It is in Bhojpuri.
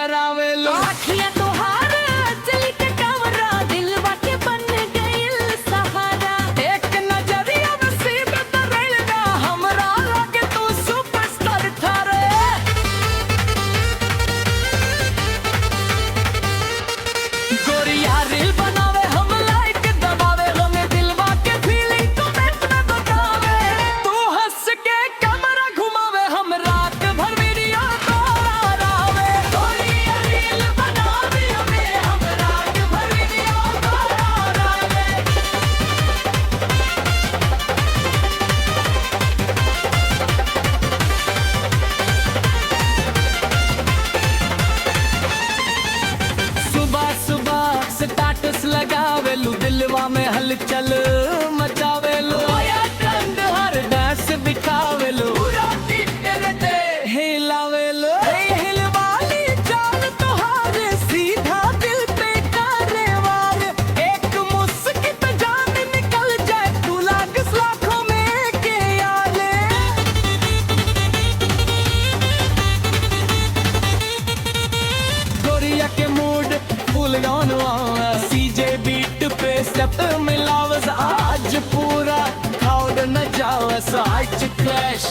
करावे लो। आखियां तोहार चली के कमरा दिलवा के बन गइल सहारा। एक नजरिया नसीब दरैलना हमरा लागे तू सुपरस्टार थारे। गोरिया रील बनावे हम लाइक दबावे हमें दिलवा के फीलिंग कमेंट में बतावे। तू हंस के कैमरा घुमावे हम रात भर वीडियो कॉल आवे। गोरिया रील बनावे हमें हम रात भर वीडियो कॉल आवे। सुबह सुबह स्टेटस लगावे लू दिलवा में हलचल मचावे लो। ट्रेंड हर डांस दिखावे लो हिलावे लो। हिलवाली चाल तोहारे सीधा दिल पे करे वार। एक मुस्की पे जान निकल जाए तू लाख लाखों में के यारे। गोरिया के मूड फुल ऑन सीजे बीट पे स्टेप मिलावस आज पूरा क्राउड न जावस आज क्लैश